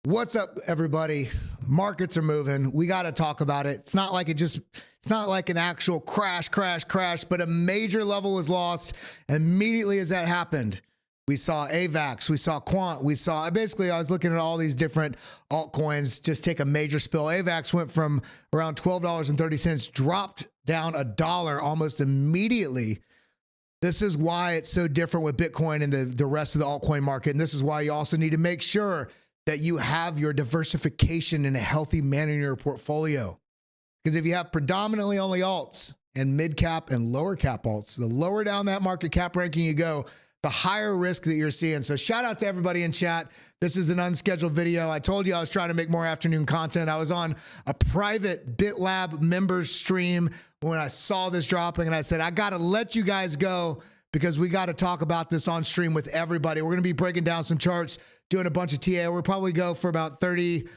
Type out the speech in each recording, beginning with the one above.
What's up, everybody? Markets are moving. We got to talk about it. It's not like it's not like an actual crash, but a major level was lost immediately as that happened. We saw AVAX, we saw Quant, I was looking at all these different altcoins just take a major spill. AVAX went from around $12.30, dropped down $1 almost immediately. This is why it's so different with Bitcoin and the rest of the altcoin market. And this is why you also need to make sure that you have your diversification in a healthy manner in your portfolio. Because if you have predominantly only alts and mid cap and lower cap alts, the lower down that market cap ranking you go, the higher risk that you're seeing. So shout out to everybody in chat. This is an unscheduled video. I told you I was trying to make more afternoon content. I was on a private BitLab members stream when I saw this dropping, and I said, I got to let you guys go because we got to talk about this on stream with everybody. We're going to be breaking down some charts, doing a bunch of TA. We'll probably go for about 30,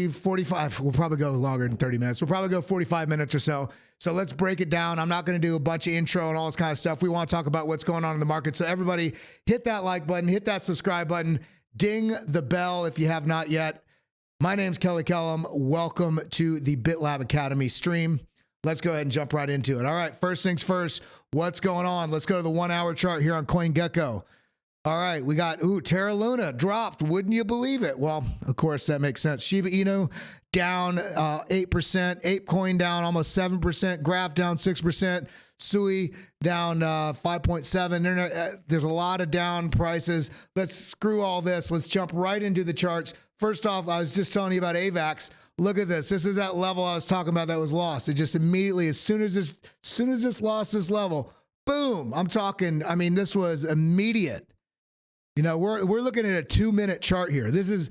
45. We'll probably go longer than 30 minutes. We'll probably go 45 minutes or so. So let's break it down. I'm not going to do a bunch of intro and all this kind of stuff. We want to talk about what's going on in the market. So everybody hit that like button, hit that subscribe button, ding the bell if you have not yet. My name's Kellam. Welcome to the BitLab Academy stream. Let's go ahead and jump right into it. All right, first things first, what's going on? Let's go to the 1 hour chart here on CoinGecko. All right, we got, Terra Luna dropped. Wouldn't you believe it? Well, of course, that makes sense. Shiba Inu down 8%. ApeCoin down almost 7%. Graph down 6%. Sui down 5.7%. There's a lot of down prices. Let's screw all this. Let's jump right into the charts. First off, I was just telling you about AVAX. Look at this. This is that level I was talking about that was lost. It just immediately, as soon as this lost this level, boom. I mean, this was immediate. You know, we're looking at a 2-minute chart here. This is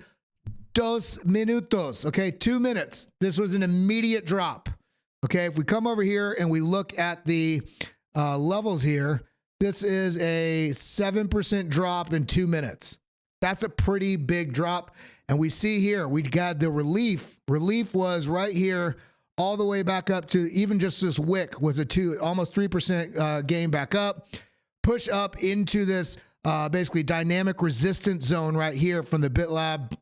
2 minutos, okay? 2 minutes. This was an immediate drop, okay? If we come over here and we look at the levels here, this is a 7% drop in 2 minutes. That's a pretty big drop. And we see here, we got the relief. Relief was right here all the way back up to even just this wick was almost 3% gain back up. Push up into this basically dynamic resistance zone right here from the BitLab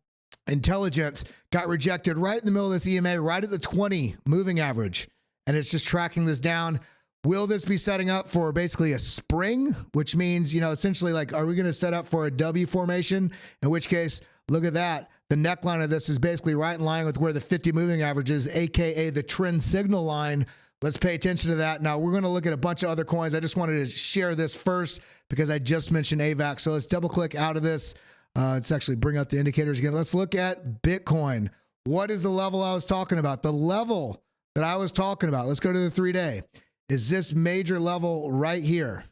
intelligence, got rejected right in the middle of this EMA, right at the 20 moving average. And it's just tracking this down. Will this be setting up for basically a spring, which means, you know, essentially like, are we going to set up for a W formation? In which case, look at that. The neckline of this is basically right in line with where the 50 moving average is, AKA the trend signal line. Let's pay attention to that. Now, we're going to look at a bunch of other coins. I just wanted to share this first because I just mentioned AVAX. So let's double click out of this. Let's actually bring up the indicators again. Let's look at Bitcoin. What is the level I was talking about? The level that I was talking about. Let's go to the 3-day. Is this major level right here?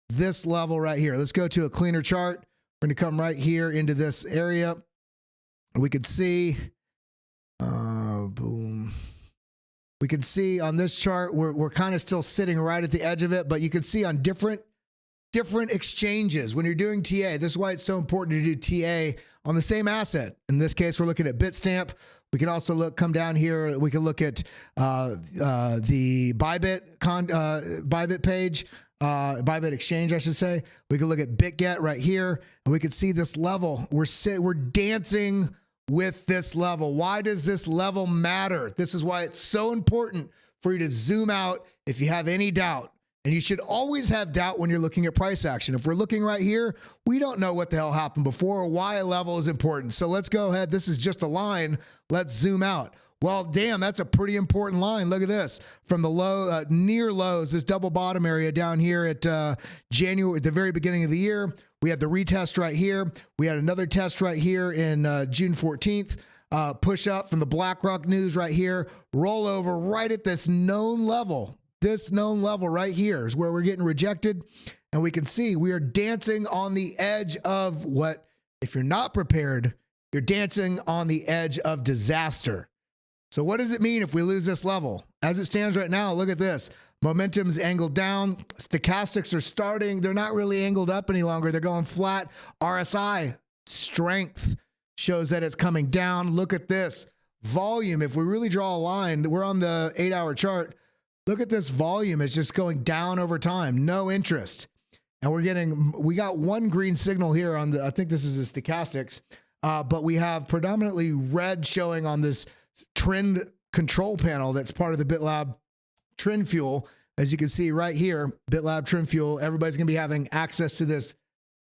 This level right here. Let's go to a cleaner chart. We're going to come right here into this area. We could see, boom. We can see on this chart, we're kind of still sitting right at the edge of it, but you can see on different exchanges, when you're doing TA, this is why it's so important to do TA on the same asset. In this case, we're looking at Bitstamp. We can also come down here. We can look at the Bybit page, Bybit exchange, I should say. We can look at BitGet right here, and we can see this level. We're dancing with this level. Why does this level matter? This is why it's so important for you to zoom out if you have any doubt. And you should always have doubt when you're looking at price action. If we're looking right here, we don't know what the hell happened before or why a level is important. So let's go ahead. This is just a line. Let's zoom out. Well, damn, that's a pretty important line. Look at this. From the low, near lows, this double bottom area down here at January, at the very beginning of the year. We had the retest right here. We had another test right here in June 14th. Push up from the BlackRock news right here. Roll over right at this known level. This known level right here is where we're getting rejected. And we can see we are dancing on the edge of what, if you're not prepared, you're dancing on the edge of disaster. So what does it mean if we lose this level? As it stands right now, look at this. Momentum's angled down. Stochastics are starting. They're not really angled up any longer. They're going flat. RSI strength shows that it's coming down. Look at this. Volume, if we really draw a line, we're on the 8-hour chart. Look at this volume. It's just going down over time. No interest. And we got one green signal here on the, I think this is the stochastics. but we have predominantly red showing on this trend control panel that's part of the BitLab Trend Fuel. As you can see right here, BitLab Trend Fuel, everybody's going to be having access to this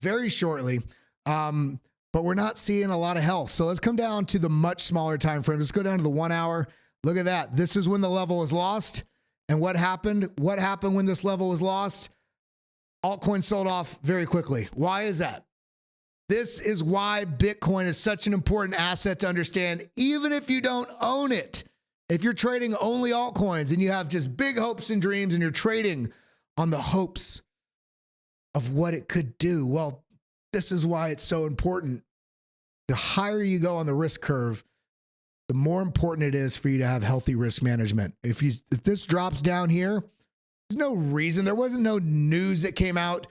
very shortly. But we're not seeing a lot of health. So let's come down to the much smaller time frame. Let's go down to the 1 hour. Look at that. This is when the level was lost. And what happened? What happened when this level was lost? Altcoin sold off very quickly. Why is that? This is why Bitcoin is such an important asset to understand, even if you don't own it. If you're trading only altcoins and you have just big hopes and dreams and you're trading on the hopes of what it could do, well, this is why it's so important. The higher you go on the risk curve, the more important it is for you to have healthy risk management. If this drops down here, there's no reason. There wasn't no news that came out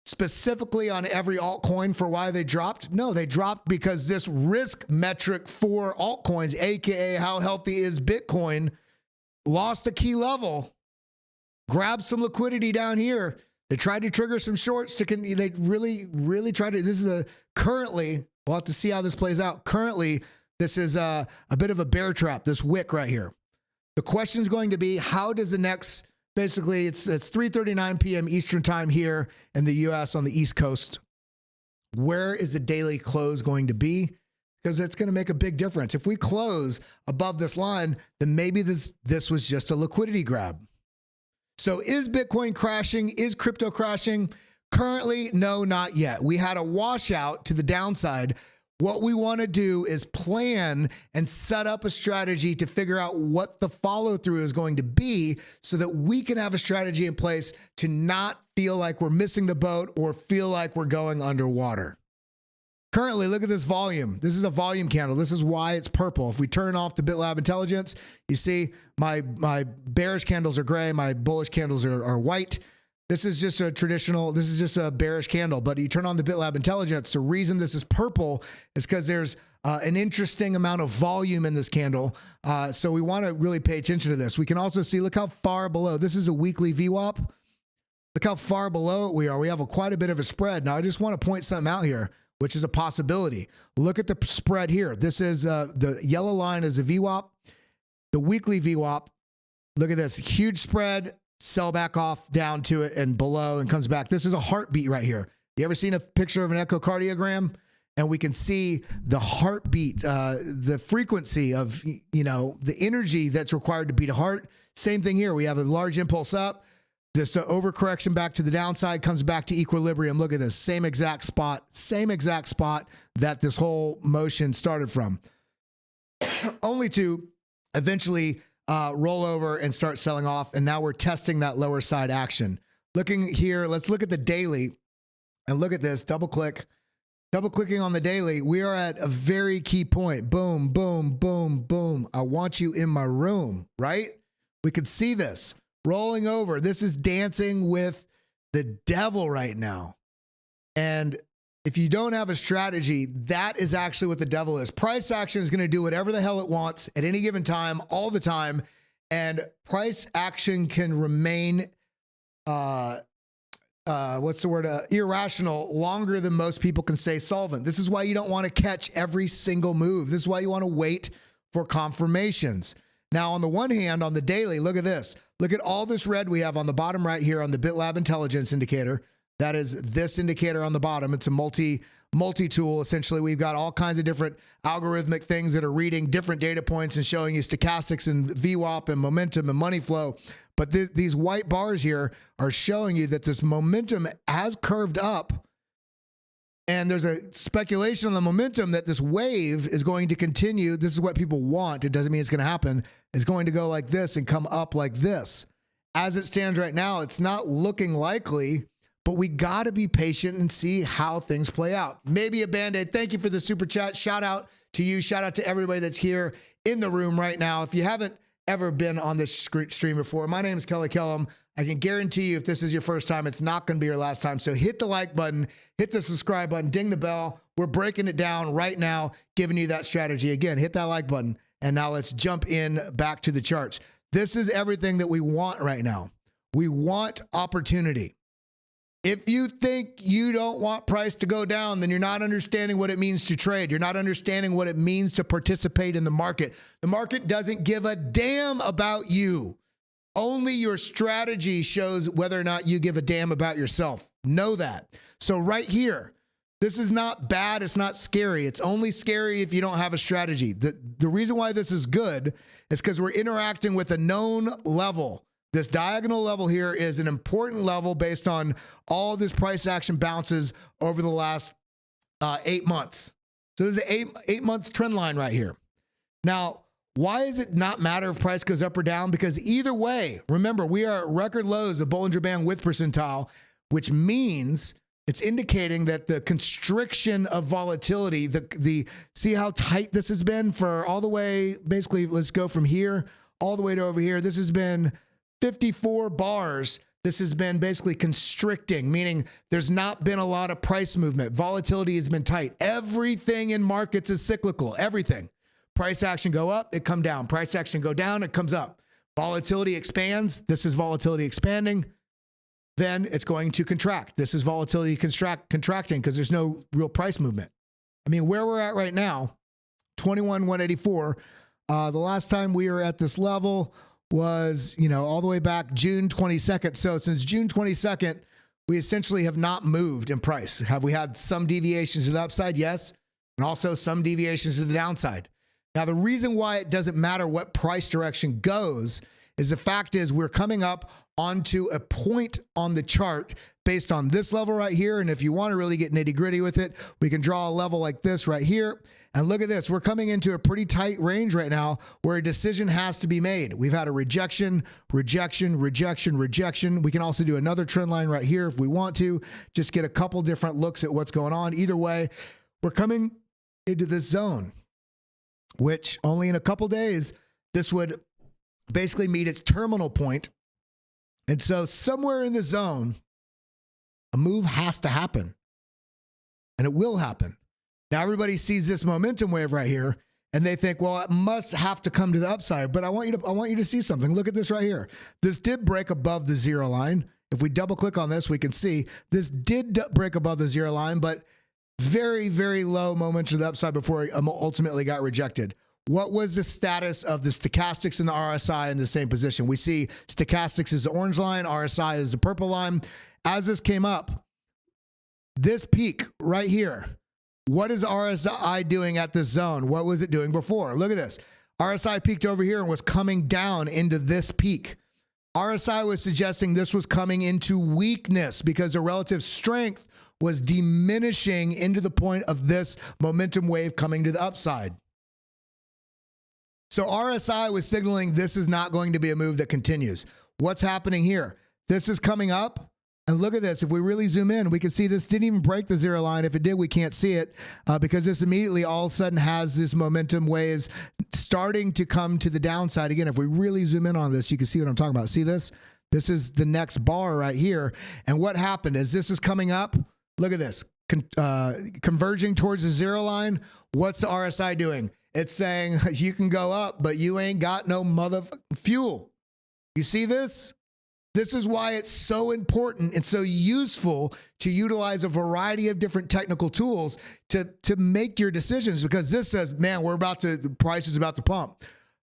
specifically on every altcoin for why they dropped. No, they dropped because this risk metric for altcoins, aka how healthy is Bitcoin, lost a key level, grabbed some liquidity down here. They tried to trigger some shorts they really tried to. This is currently, we'll have to see how this plays out. Currently, this is a bit of a bear trap, this wick right here. The question is going to be, how does the next, basically it's 3:39 p.m. Eastern time here in the US on the East Coast. Where is the daily close going to be? Because it's going to make a big difference. If we close above this line, then maybe this was just a liquidity grab. So is Bitcoin crashing? Is crypto crashing? Currently, no, not yet. We had a washout to the downside. What we want to do is plan and set up a strategy to figure out what the follow through is going to be so that we can have a strategy in place to not feel like we're missing the boat or feel like we're going underwater. Currently, look at this volume. This is a volume candle. This is why it's purple. If we turn off the BitLab intelligence, you see my bearish candles are gray, my bullish candles are white. This is just a this is just a bearish candle, but you turn on the BitLab intelligence. The reason this is purple is because there's an interesting amount of volume in this candle. So we want to really pay attention to this. We can also see, look how far below. This is a weekly VWAP. Look how far below we are. We have quite a bit of a spread. Now, I just want to point something out here, which is a possibility. Look at the spread here. This is the yellow line is a VWAP. The weekly VWAP, look at this, huge spread, sell back off down to it and below and comes back. This is a heartbeat right here. You ever seen a picture of an echocardiogram? And we can see the heartbeat, the frequency of, the energy that's required to beat a heart. Same thing here. We have a large impulse up. This overcorrection back to the downside comes back to equilibrium. Look at this, same exact spot that this whole motion started from. Only to eventually roll over and start selling off. And now we're testing that lower side action. Looking here, let's look at the daily and look at this, double clicking on the daily. We are at a very key point. Boom, boom, boom, boom. I want you in my room, right? We can see this. Rolling over. This is dancing with the devil right now. And if you don't have a strategy, that is actually what the devil is. Price action is going to do whatever the hell it wants at any given time, all the time. And price action can remain, irrational longer than most people can stay solvent. This is why you don't want to catch every single move. This is why you want to wait for confirmations. Now, on the one hand, on the daily, look at this. Look at all this red we have on the bottom right here on the BitLab intelligence indicator. That is this indicator on the bottom. It's a multi-tool. Essentially, we've got all kinds of different algorithmic things that are reading different data points and showing you stochastics and VWAP and momentum and money flow. But these white bars here are showing you that this momentum has curved up. And there's a speculation on the momentum that this wave is going to continue. This is what people want. It doesn't mean it's going to happen. It's going to go like this and come up like this. As it stands right now, it's not looking likely, but we got to be patient and see how things play out. Maybe a Band-Aid. Thank you for the super chat. Shout out to you. Shout out to everybody that's here in the room right now. If you haven't ever been on this stream before, my name is Kellam. I can guarantee you if this is your first time, it's not going to be your last time. So hit the like button, hit the subscribe button, ding the bell. We're breaking it down right now, giving you that strategy. Again, hit that like button. And now let's jump in back to the charts. This is everything that we want right now. We want opportunity. If you think you don't want price to go down, then you're not understanding what it means to trade. You're not understanding what it means to participate in the market. The market doesn't give a damn about you. Only your strategy shows whether or not you give a damn about yourself. Know that. So right here, this is not bad. It's not scary. It's only scary if you don't have a strategy. The reason why this is good is because we're interacting with a known level. This diagonal level here is an important level based on all this price action bounces over the last 8 months. So this is the eight-month trend line right here. Now, why does it not matter if price goes up or down? Because either way, remember, we are at record lows of Bollinger Band width percentile, which means it's indicating that the constriction of volatility, see how tight this has been for all the way, basically, let's go from here all the way to over here. This has been 54 bars. This has been basically constricting, meaning there's not been a lot of price movement. Volatility has been tight. Everything in markets is cyclical, everything. Price action go up, it come down. Price action go down, it comes up. Volatility expands. This is volatility expanding. Then it's going to contract. This is volatility contracting because there's no real price movement. I mean, where we're at right now, 21,184. The last time we were at this level was, all the way back June 22nd. So since June 22nd, we essentially have not moved in price. Have we had some deviations to the upside? Yes. And also some deviations to the downside. Now, the reason why it doesn't matter what price direction goes is the fact is we're coming up onto a point on the chart based on this level right here. And if you want to really get nitty gritty with it, we can draw a level like this right here. And look at this. We're coming into a pretty tight range right now where a decision has to be made. We've had a rejection, rejection, rejection, rejection. We can also do another trend line right here if we want to, just get a couple different looks at what's going on. Either way, we're coming into this zone, which only in a couple days, this would basically meet its terminal point. And so somewhere in the zone, a move has to happen, and it will happen. Now, everybody sees this momentum wave right here, and they think, well, it must have to come to the upside. But I want you to see something. Look at this right here. This did break above the zero line. If we double click on this, we can see this did break above the zero line, but very, very low momentum to the upside before it ultimately got rejected. What was the status of the stochastics and the RSI in the same position? We see stochastics is the orange line, RSI is the purple line. As this came up, this peak right here, what is RSI doing at this zone? What was it doing before? Look at this. RSI peaked over here and was coming down into this peak. RSI was suggesting this was coming into weakness because the relative strength was diminishing into the point of this momentum wave coming to the upside. So RSI was signaling this is not going to be a move that continues. What's happening here? This is coming up. And look at this. If we really zoom in, we can see this didn't even break the zero line. If it did, we can't see it because this immediately all of a sudden has this momentum waves starting to come to the downside. Again, if we really zoom in on this, you can see what I'm talking about. See this? This is the next bar right here. And what happened is this is coming up. Look at this. Converging towards the zero line. What's the RSI doing? It's saying you can go up, but you ain't got no motherfucking fuel. You see this? This is why it's so important and so useful to utilize a variety of different technical tools to make your decisions, because this says, man, the price is about to pump.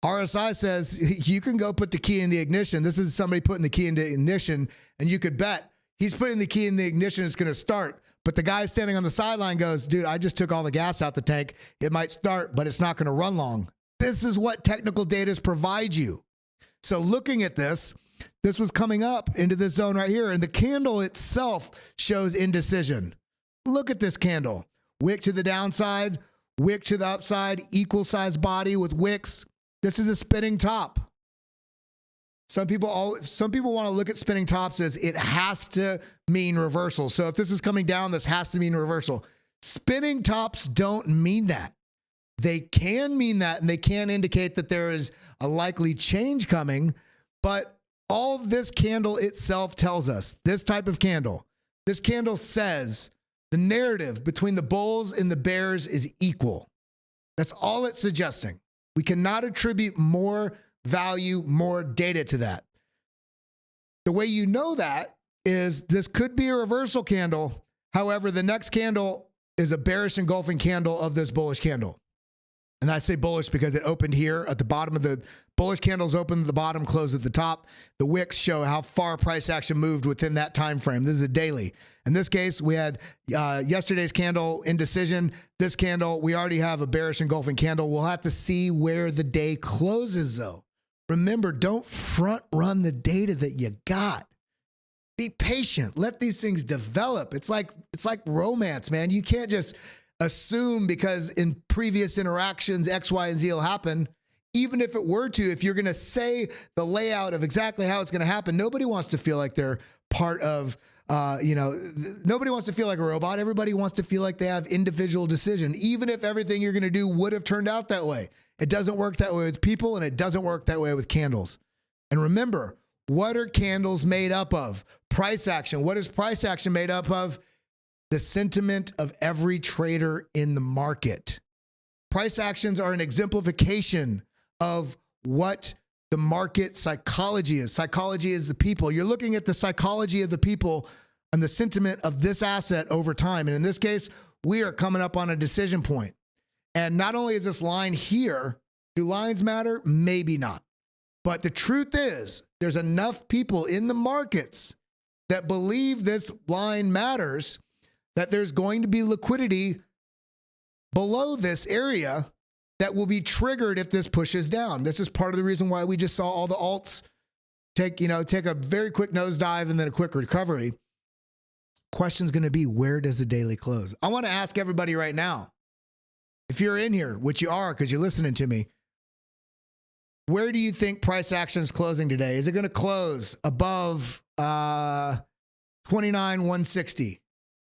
RSI says you can go put the key in the ignition. This is somebody putting the key in the ignition, and you could bet he's putting the key in the ignition, it's going to start. But the guy standing on the sideline goes, dude, I just took all the gas out the tank. It might start, but it's not going to run long. This is what technical data provide you. So looking at this, this was coming up into this zone right here, and the candle itself shows indecision. Look at this candle. Wick to the downside, wick to the upside, equal size body with wicks. This is a spinning top. Some people want to look at spinning tops as it has to mean reversal. So if this is coming down, this has to mean reversal. Spinning tops don't mean that. They can mean that, and they can indicate that there is a likely change coming, but all of this candle itself tells us, this type of candle, this candle says the narrative between the bulls and the bears is equal. That's all it's suggesting. We cannot attribute more value, more data to that. The way you know that is this could be a reversal candle. However, the next candle is a bearish engulfing candle of this bullish candle. And I say bullish because it opened here at the bottom of the bullish candles, opened at the bottom, closed at the top. The wicks show how far price action moved within that time frame. This is a daily. In this case, we had yesterday's candle indecision. This candle, we already have a bearish engulfing candle. We'll have to see where the day closes, though. Remember, don't front run the data that you got. Be patient. Let these things develop. It's like romance, man. You can't just assume because in previous interactions, X, Y, and Z will happen. Even if it were to, if you're going to say the layout of exactly how it's going to happen, nobody wants to feel like they're part of, nobody wants to feel like a robot. Everybody wants to feel like they have individual decision, even if everything you're going to do would have turned out that way. It doesn't work that way with people, and it doesn't work that way with candles. And remember, what are candles made up of? Price action. What is price action made up of? The sentiment of every trader in the market. Price actions are an exemplification of what the market psychology is. Psychology is the people. You're looking at the psychology of the people and the sentiment of this asset over time. And in this case, we are coming up on a decision point. And not only is this line here, do lines matter? Maybe not. But the truth is, there's enough people in the markets that believe this line matters that there's going to be liquidity below this area that will be triggered if this pushes down. This is part of the reason why we just saw all the alts take a very quick nosedive and then a quick recovery. Question's going to be, where does the daily close? I want to ask everybody right now, if you're in here, which you are because you're listening to me, where do you think price action is closing today? Is it going to close above 29,160?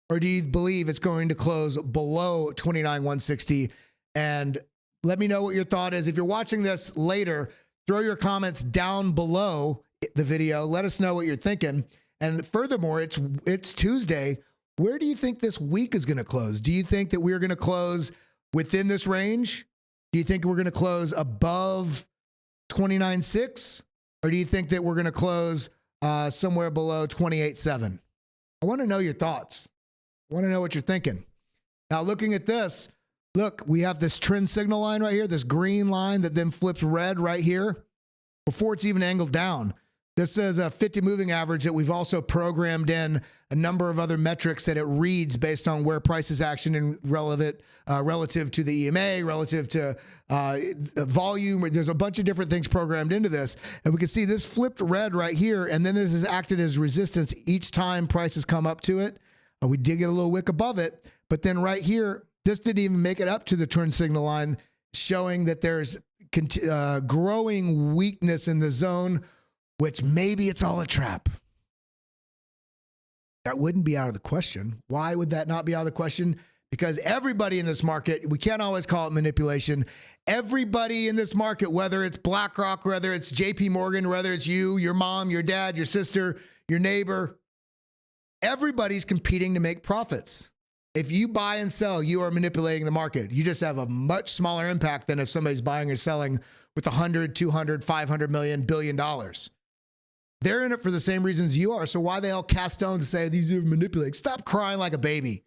Or do you believe it's going to close below 29,160? And let me know what your thought is. If you're watching this later, throw your comments down below the video. Let us know what you're thinking. And furthermore, it's Tuesday. Where do you think this week is going to close? Do you think that we're going to close within this range? Do you think we're going to close above 29.6? Or do you think that we're going to close somewhere below 28.7? I want to know your thoughts. I want to know what you're thinking. Now, looking at this, look, we have this trend signal line right here, this green line that then flips red right here before it's even angled down. This is a 50 moving average that we've also programmed in a number of other metrics that it reads based on where price is action and relative to the EMA, relative to volume. There's a bunch of different things programmed into this. And we can see this flipped red right here, and then this has acted as resistance each time prices come up to it. We did get a little wick above it, but then right here, this didn't even make it up to the trend signal line, showing that there's growing weakness in the zone, which maybe it's all a trap. That wouldn't be out of the question. Why would that not be out of the question? Because everybody in this market, we can't always call it manipulation. Everybody in this market, whether it's BlackRock, whether it's JP Morgan, whether it's you, your mom, your dad, your sister, your neighbor, everybody's competing to make profits. If you buy and sell, you are manipulating the market. You just have a much smaller impact than if somebody's buying or selling with 100, 200, 500 million, $1 billion. They're in it for the same reasons you are. So why they all cast stones and say these are manipulating? Stop crying like a baby.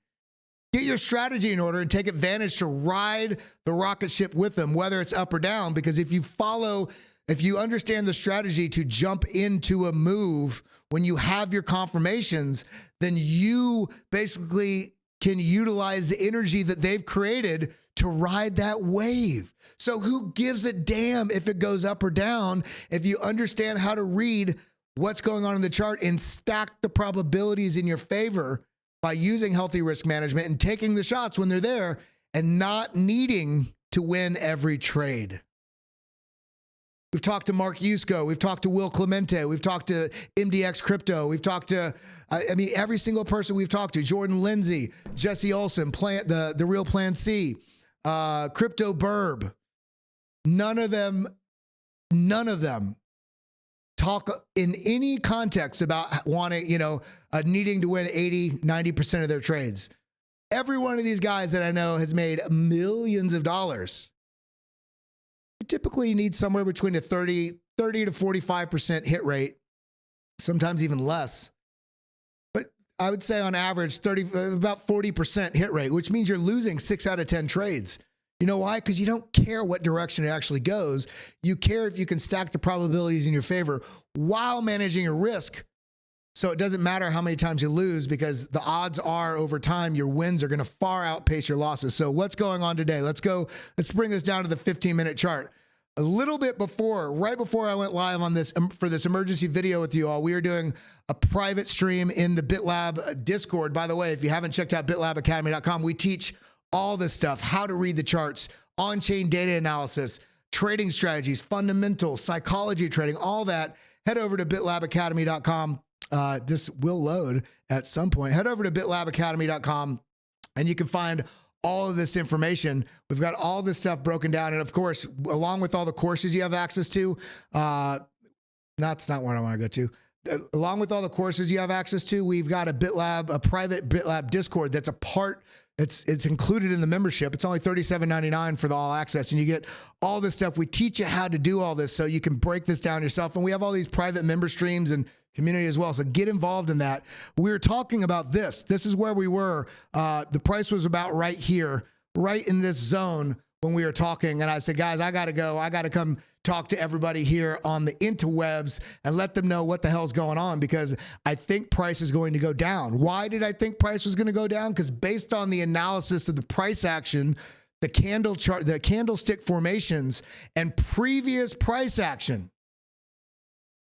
Get your strategy in order and take advantage to ride the rocket ship with them, whether it's up or down. Because if you understand the strategy to jump into a move when you have your confirmations, then you basically can utilize the energy that they've created to ride that wave. So who gives a damn if it goes up or down if you understand how to read what's going on in the chart and stack the probabilities in your favor by using healthy risk management and taking the shots when they're there and not needing to win every trade. We've talked to Mark Yusko. We've talked to Will Clemente. We've talked to MDX Crypto. We've talked to, every single person we've talked to, Jordan Lindsay, Jesse Olson, the Real Plan C, Crypto Burb. None of them talk in any context about wanting, needing to win 80, 90% of their trades. Every one of these guys that I know has made millions of dollars. You typically need somewhere between a 30 to 45% hit rate, sometimes even less, I would say on average, about 40% hit rate, which means you're losing 6 out of 10 trades. You know why? Because you don't care what direction it actually goes. You care if you can stack the probabilities in your favor while managing your risk. So it doesn't matter how many times you lose, because the odds are over time your wins are going to far outpace your losses. So what's going on today? Let's bring this down to the 15-minute chart. A little bit before, right before I went live on this for this emergency video with you all, we are doing a private stream in the BitLab Discord. By the way, if you haven't checked out bitlabacademy.com, we teach all this stuff, how to read the charts, on-chain data analysis, trading strategies, fundamentals, psychology of trading, all that. Head over to bitlabacademy.com. This will load at some point. Head over to bitlabacademy.com and you can find all of this information. We've got all this stuff broken down. And of course, along with all the courses you have access to, that's not where I want to go to. Along with all the courses you have access to, we've got a private BitLab Discord that's a part. It's included in the membership. It's only $37.99 for the all access, and you get all this stuff. We teach you how to do all this so you can break this down yourself. And we have all these private member streams and community as well. So get involved in that. We were talking about this. This is where we were. The price was about right here, right in this zone when we were talking. And I said, guys, I got to go. I got to come talk to everybody here on the interwebs and let them know what the hell's going on, because I think price is going to go down. Why did I think price was going to go down? Because based on the analysis of the price action, the candle chart, the candlestick formations, and previous price action,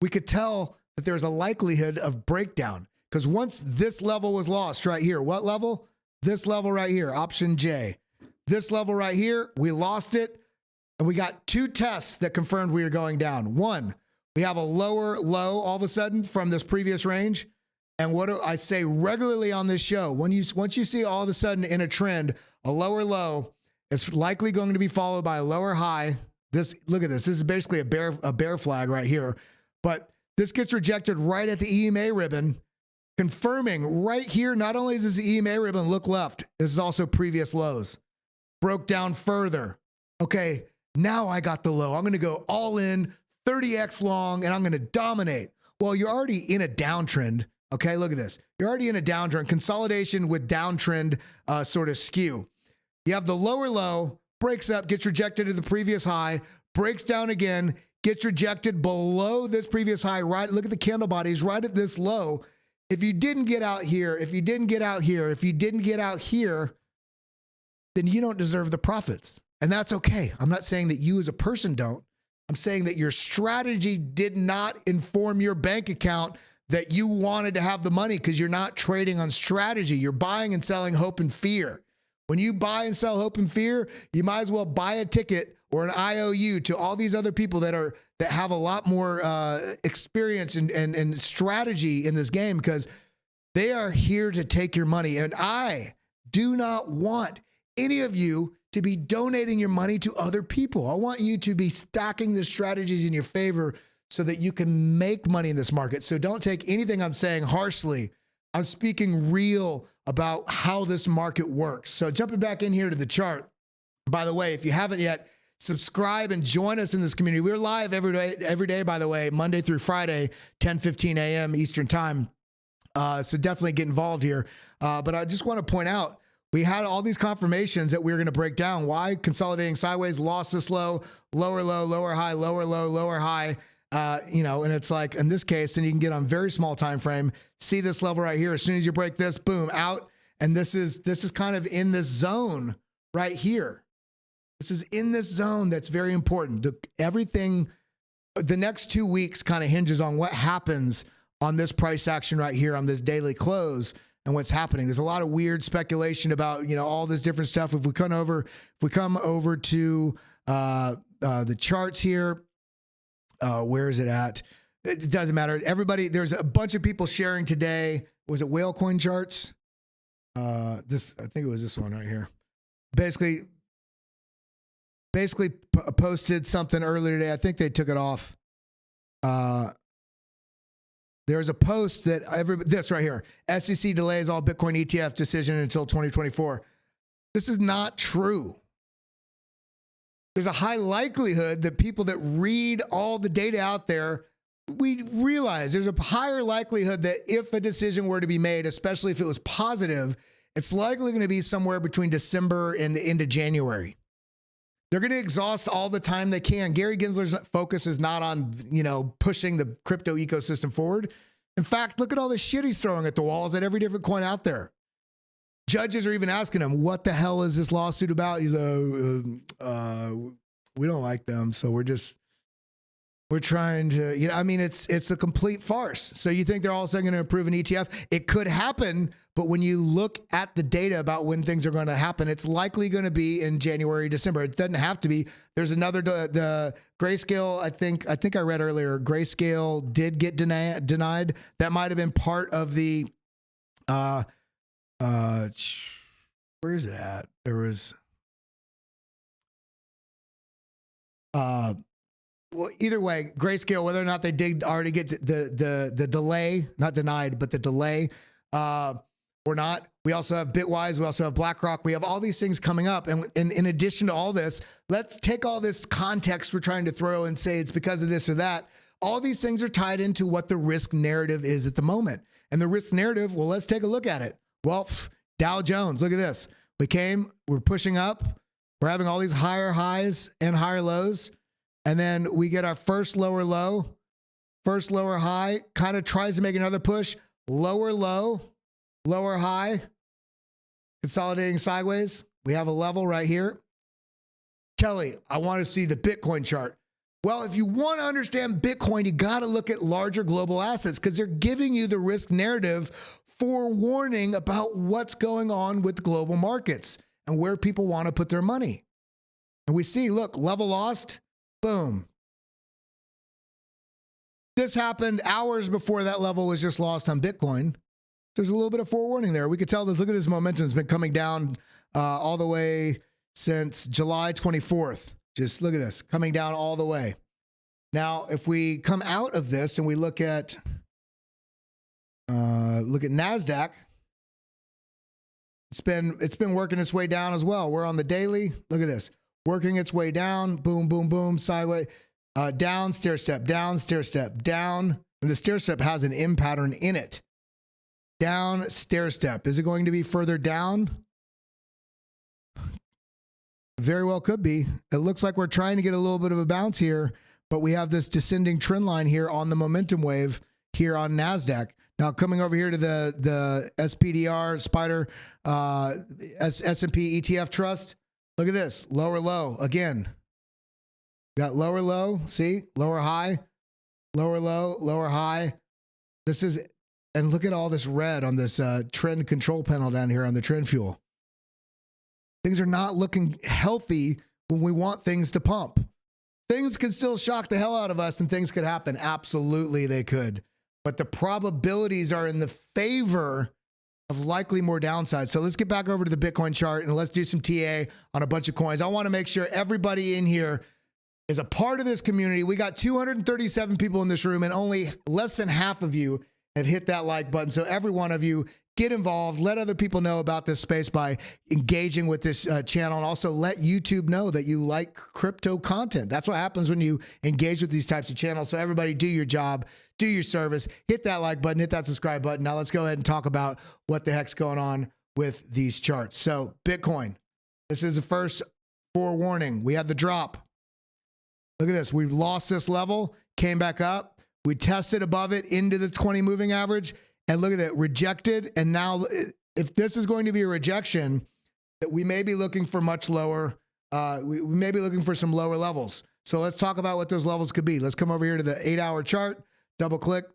we could tell that there's a likelihood of breakdown. Because once this level was lost right here, what level? This level right here, option J. This level right here, we lost it. And we got 2 tests that confirmed we were going down. One, we have a lower low all of a sudden from this previous range. And what do I say regularly on this show? Once you see all of a sudden in a trend, a lower low, it's likely going to be followed by a lower high. Look at this. This is basically a bear flag right here. But this gets rejected right at the EMA ribbon, confirming right here, not only does the EMA ribbon look left, this is also previous lows. Broke down further. Okay, now I got the low. I'm going to go all in, 30x long, and I'm going to dominate. Well, you're already in a downtrend. Okay, look at this. You're already in a downtrend. Consolidation with downtrend sort of skew. You have the lower low, breaks up, gets rejected at the previous high, breaks down again, gets rejected below this previous high. Right, look at the candle bodies right at this low. If you didn't get out here, if you didn't get out here, if you didn't get out here, then you don't deserve the profits. And that's okay. I'm not saying that you as a person don't. I'm saying that your strategy did not inform your bank account that you wanted to have the money, because you're not trading on strategy. You're buying and selling hope and fear. When you buy and sell hope and fear, you might as well buy a ticket or an IOU to all these other people that have a lot more experience and strategy in this game, because they are here to take your money. And I do not want any of you to be donating your money to other people. I want you to be stacking the strategies in your favor so that you can make money in this market. So don't take anything I'm saying harshly. I'm speaking real about how this market works. So jumping back in here to the chart. By the way, if you haven't yet, subscribe and join us in this community. We're live every day, by the way, Monday through Friday, 10:15 a.m. Eastern time. So definitely get involved here. But I just want to point out, we had all these confirmations that we were going to break down. Why? Consolidating sideways, lost this low, lower low, lower high, lower low, lower high. And it's like in this case, and you can get on very small time frame. See this level right here. As soon as you break this, boom, out. And this is kind of in this zone right here. This is in this zone that's very important. The next 2 weeks kind of hinges on what happens on this price action right here on this daily close. And what's happening. There's a lot of weird speculation about, all this different stuff. If we come over to the charts here, where is it at? It doesn't matter. Everybody, there's a bunch of people sharing today. Was it whale coin charts? I think it was this one right here. Basically posted something earlier today. I think they took it off. There's a post that this right here, SEC delays all Bitcoin ETF decision until 2024. This is not true. There's a high likelihood that people that read all the data out there we realize there's a higher likelihood that if a decision were to be made, especially if it was positive, it's likely going to be somewhere between December and into January. They're going to exhaust all the time they can. Gary Gensler's focus is not on, pushing the crypto ecosystem forward. In fact, look at all the shit he's throwing at the walls at every different coin out there. Judges are even asking him, what the hell is this lawsuit about? He's we don't like them, so we're trying to, it's a complete farce. So you think they're all of a sudden going to approve an ETF? It could happen, but when you look at the data about when things are going to happen, it's likely going to be in January, December. It doesn't have to be. There's another, the Grayscale, I think I read earlier, Grayscale did get denied. That might have been part of the, where is it at? There was, well, either way, Grayscale, whether or not they did already get the delay, not denied, but the delay or not. We also have Bitwise. We also have BlackRock. We have all these things coming up. And in addition to all this, let's take all this context we're trying to throw and say it's because of this or that. All these things are tied into what the risk narrative is at the moment. And the risk narrative, well, let's take a look at it. Well, Dow Jones, look at this. We're pushing up. We're having all these higher highs and higher lows. And then we get our first lower low, first lower high, kind of tries to make another push, lower low, lower high, consolidating sideways. We have a level right here. Kelly, I want to see the Bitcoin chart. Well, if you want to understand Bitcoin, you got to look at larger global assets because they're giving you the risk narrative for warning about what's going on with global markets and where people want to put their money. And we see, look, level lost. Boom. This happened hours before that level was just lost on Bitcoin. There's a little bit of forewarning there. We could tell this. Look at this momentum. It's been coming down all the way since July 24th. Just look at this, coming down all the way. Now, if we come out of this and we look at NASDAQ, it's been working its way down as well. We're on the daily. Look at this. Working its way down, boom, boom, boom, sideways, down, stair step, down, stair step, down. And the stair step has an M pattern in it. Down, stair step. Is it going to be further down? Very well could be. It looks like we're trying to get a little bit of a bounce here, but we have this descending trend line here on the momentum wave here on NASDAQ. Now coming over here to the SPDR, Spider, S&P ETF Trust. Look at this, lower low again. Got lower low, see, lower high, lower low, lower high. This is, and look at all this red on this trend control panel down here on the trend fuel. Things are not looking healthy when we want things to pump. Things can still shock the hell out of us and things could happen. Absolutely they could. But the probabilities are in the favor of likely more downside. So let's get back over to the Bitcoin chart and let's do some TA on a bunch of coins. I want to make sure everybody in here is a part of this community. We got 237 people in this room and only less than half of you have hit that like button. So every one of you, get involved. Let other people know about this space by engaging with this channel, and also let YouTube know that you like crypto content. That's what happens when you engage with these types of channels. So everybody do your job, do your service, hit that like button, hit that subscribe button. Now let's go ahead and talk about what the heck's going on with these charts. So Bitcoin, this is the first forewarning. We had the drop. Look at this. We've lost this level, came back up. We tested above it into the 20 moving average. And look at that, rejected. And now if this is going to be a rejection, that we may be looking for much lower, we may be looking for some lower levels. So let's talk about what those levels could be. Let's come over here to the 8-hour chart, double click.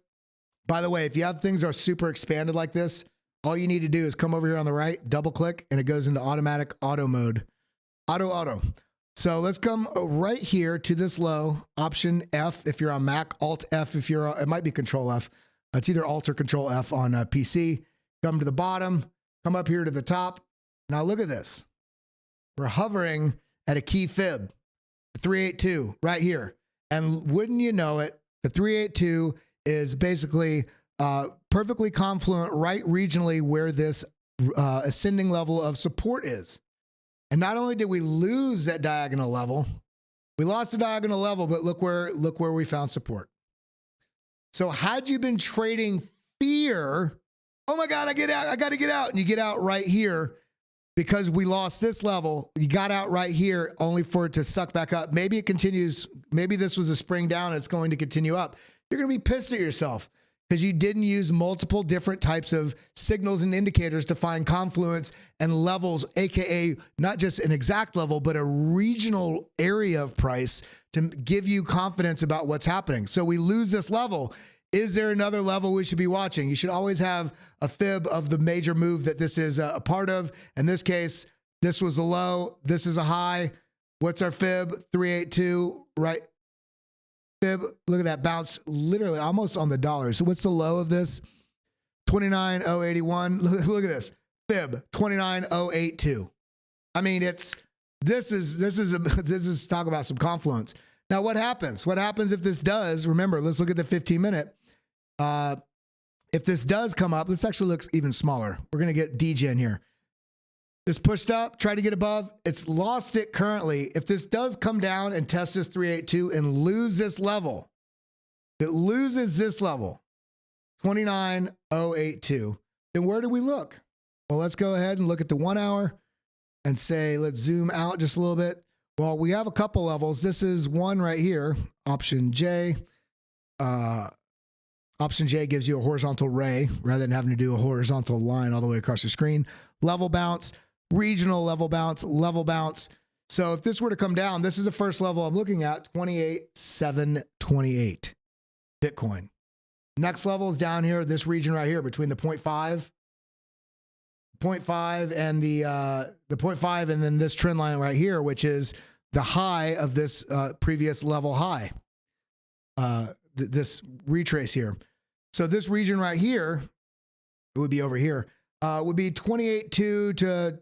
By the way, if you have things that are super expanded like this, all you need to do is come over here on the right, double click, and it goes into automatic auto mode. Auto. So let's come right here to this low, option F if you're on Mac, Alt F if you're, it might be Control F. It's either Alt or Control F on PC. Come to the bottom, come up here to the top. Now look at this. We're hovering at a key fib, 382 right here. And wouldn't you know it, the 382 is basically perfectly confluent right regionally where this ascending level of support is. And not only did we lose that diagonal level, we lost the diagonal level, but look where we found support. So had you been trading fear, oh my God, I got to get out. And you get out right here because we lost this level. You got out right here only for it to suck back up. Maybe it continues. Maybe this was a spring down and it's going to continue up. You're going to be pissed at yourself because you didn't use multiple different types of signals and indicators to find confluence and levels, AKA not just an exact level, but a regional area of price to give you confidence about what's happening. So we lose this level. Is there another level we should be watching? You should always have a fib of the major move that this is a part of. In this case, this was a low. This is a high. What's our fib? 382, right? Fib, look at that bounce, literally almost on the dollar. So what's the low of this? 29,081. Look at this. Fib, 29,082. I mean, this is talk about some confluence. Now, what happens? What happens if this does? Remember, let's look at the 15-minute. If this does come up, this actually looks even smaller. We're going to get DGen here. This pushed up, tried to get above. It's lost it currently. If this does come down and test this 382 and lose this level, it loses this level, 29,082, then where do we look? Well, let's go ahead and look at the 1 hour and say, let's zoom out just a little bit. Well, we have a couple levels. This is one right here, option J. Option J gives you a horizontal ray rather than having to do a horizontal line all the way across the screen. Level bounce, regional level bounce, level bounce. So if this were to come down, this is the first level I'm looking at, 28,728 Bitcoin. Next level is down here, this region right here between the 0.5 and the 0.5 and then this trend line right here, which is the high of this previous level high, this retrace here. So this region right here, it would be over here, would be 28.2 to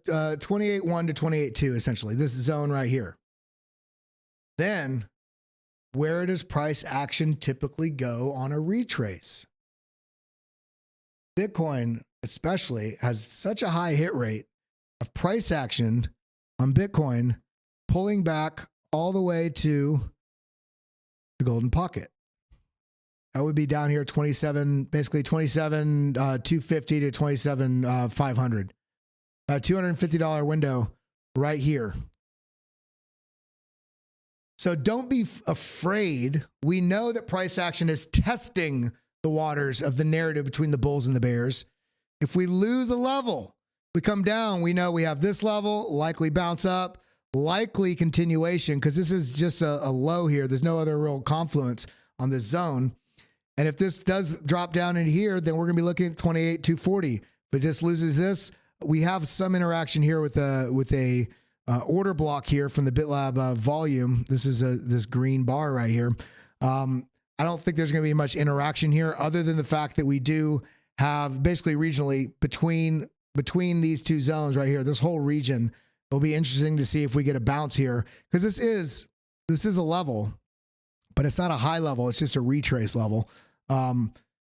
28.1 to 28.2 essentially, this zone right here. Then where does price action typically go on a retrace? Bitcoin especially has such a high hit rate of price action on Bitcoin pulling back all the way to the golden pocket. That would be down here 27, basically 27,250 to 27,500. A $250 window right here. So don't be afraid. We know that price action is testing the waters of the narrative between the bulls and the bears. If we lose a level, we come down, we know we have this level, likely bounce up, likely continuation, because this is just a low here. There's no other real confluence on this zone. And if this does drop down in here, then we're going to be looking at 28,240. If it just loses this, we have some interaction here with a order block here from the BitLab volume. This is this green bar right here. I don't think there's going to be much interaction here other than the fact that we do have basically regionally between these two zones right here, this whole region. It'll be interesting to see if we get a bounce here because this is a level, but it's not a high level. It's just a retrace level.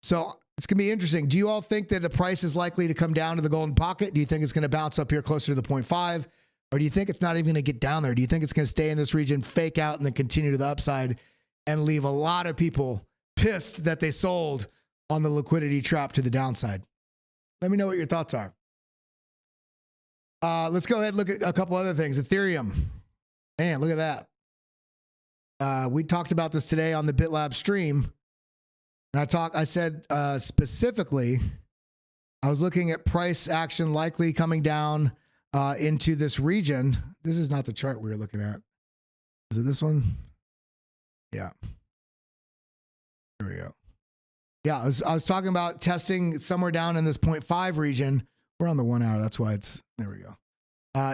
So it's going to be interesting. Do you all think that the price is likely to come down to the golden pocket? Do you think it's going to bounce up here closer to the 0.5? Or do you think it's not even going to get down there? Do you think it's going to stay in this region, fake out, and then continue to the upside and leave a lot of people pissed that they sold on the liquidity trap to the downside? Let me know what your thoughts are. Let's go ahead and look at a couple other things. Ethereum. Man, look at that. We talked about this today on the BitLab stream. And I said specifically, I was looking at price action likely coming down into this region. This is not the chart we were looking at. Is it this one? Yeah. Here we go. Yeah, I was talking about testing somewhere down in this 0.5 region. We're on the 1 hour. That's why it's, there we go.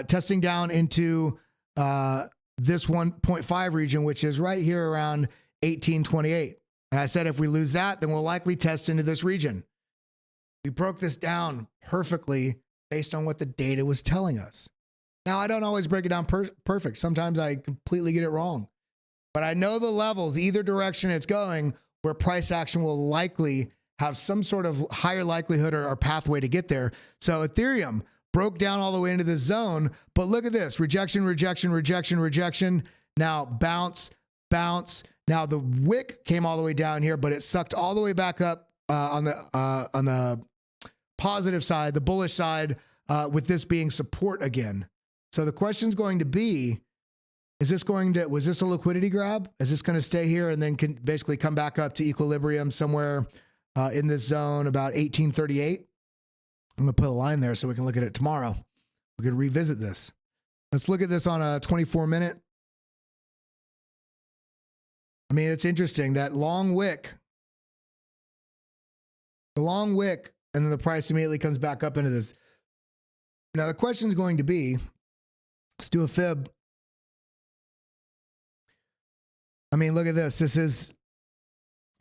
Testing down into this 1.5 region, which is right here around 1828. And I said, if we lose that, then we'll likely test into this region. We broke this down perfectly based on what the data was telling us. Now, I don't always break it down perfect. Sometimes I completely get it wrong. But I know the levels, either direction it's going, where price action will likely have some sort of higher likelihood or pathway to get there. So Ethereum broke down all the way into this zone. But look at this, rejection, rejection, rejection, rejection. Now bounce, bounce, Now the wick came all the way down here, but it sucked all the way back up on the positive side, the bullish side, with this being support again. So the question's going to be, was this a liquidity grab? Is this going to stay here and then can basically come back up to equilibrium somewhere in this zone about 1838? I'm going to put a line there so we can look at it tomorrow. We could revisit this. Let's look at this on a 24-minute. I mean, it's interesting, that long wick, the long wick, and then the price immediately comes back up into this. Now, the question is going to be, let's do a fib. I mean, look at this. This is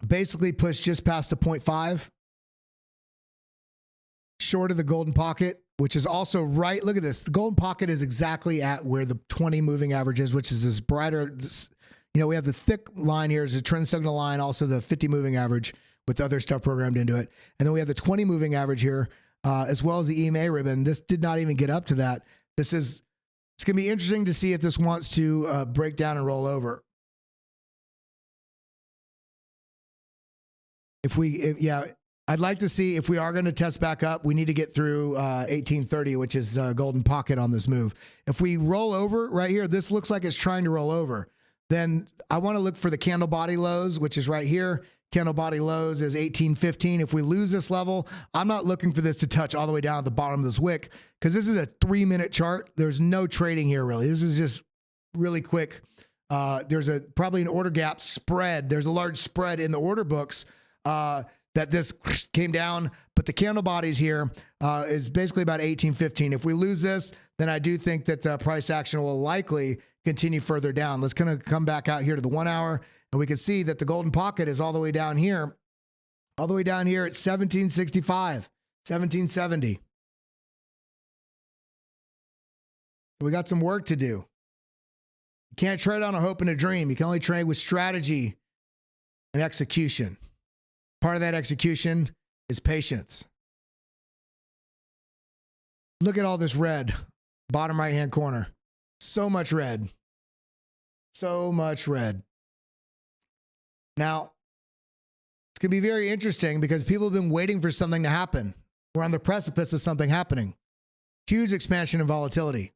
basically pushed just past the 0.5. Short of the golden pocket, which is also right. Look at this. The golden pocket is exactly at where the 20 moving average is, which is this brighter. You know, we have the thick line here is a trend signal line, also the 50 moving average with other stuff programmed into it. And then we have the 20 moving average here, as well as the EMA ribbon. This did not even get up to that. It's going to be interesting to see if this wants to break down and roll over. I'd like to see if we are going to test back up, we need to get through 1830, which is golden pocket on this move. If we roll over right here, this looks like it's trying to roll over. Then I want to look for the candle body lows, which is right here. Candle body lows is 1815. If we lose this level, I'm not looking for this to touch all the way down at the bottom of this wick, because this is a 3-minute chart. There's no trading here, really. This is just really quick. There's probably an order gap spread. There's a large spread in the order books that this came down, but the candle bodies here is basically about 1815. If we lose this, then I do think that the price action will likely continue further down. Let's kind of come back out here to the 1 hour, and we can see that the golden pocket is all the way down here at 1765, 1770. So we got some work to do. You can't trade on a hope and a dream. You can only trade with strategy and execution. Part of that execution is patience. Look at all this red, bottom right-hand corner. So much red. So much red. Now, it's going to be very interesting because people have been waiting for something to happen. We're on the precipice of something happening. Huge expansion in volatility.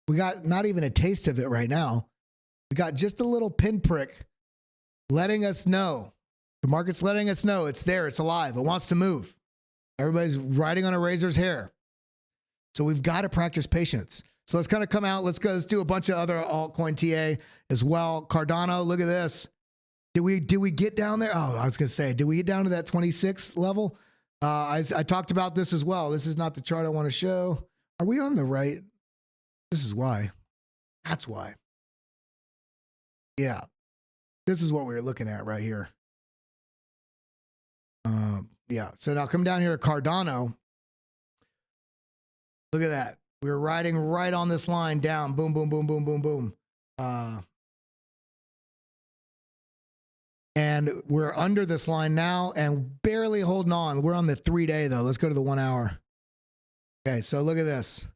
We got not even a taste of it right now. We got just a little pinprick letting us know. The market's letting us know it's there, it's alive, it wants to move. Everybody's riding on a razor's hair. So we've got to practice patience. So let's kind of come out. Let's do a bunch of other altcoin TA as well. Cardano, look at this. Did we get down there? Oh, I was going to say, did we get down to that 26 level? I talked about this as well. This is not the chart I want to show. Are we on the right? This is why. That's why. Yeah. This is what we were looking at right here. Yeah. So now come down here to Cardano. Look at that. We're riding right on this line down. Boom, boom, boom, boom, boom, boom. And we're under this line now and barely holding on. We're on the 3-day though. Let's go to the 1 hour. Okay. So look at this.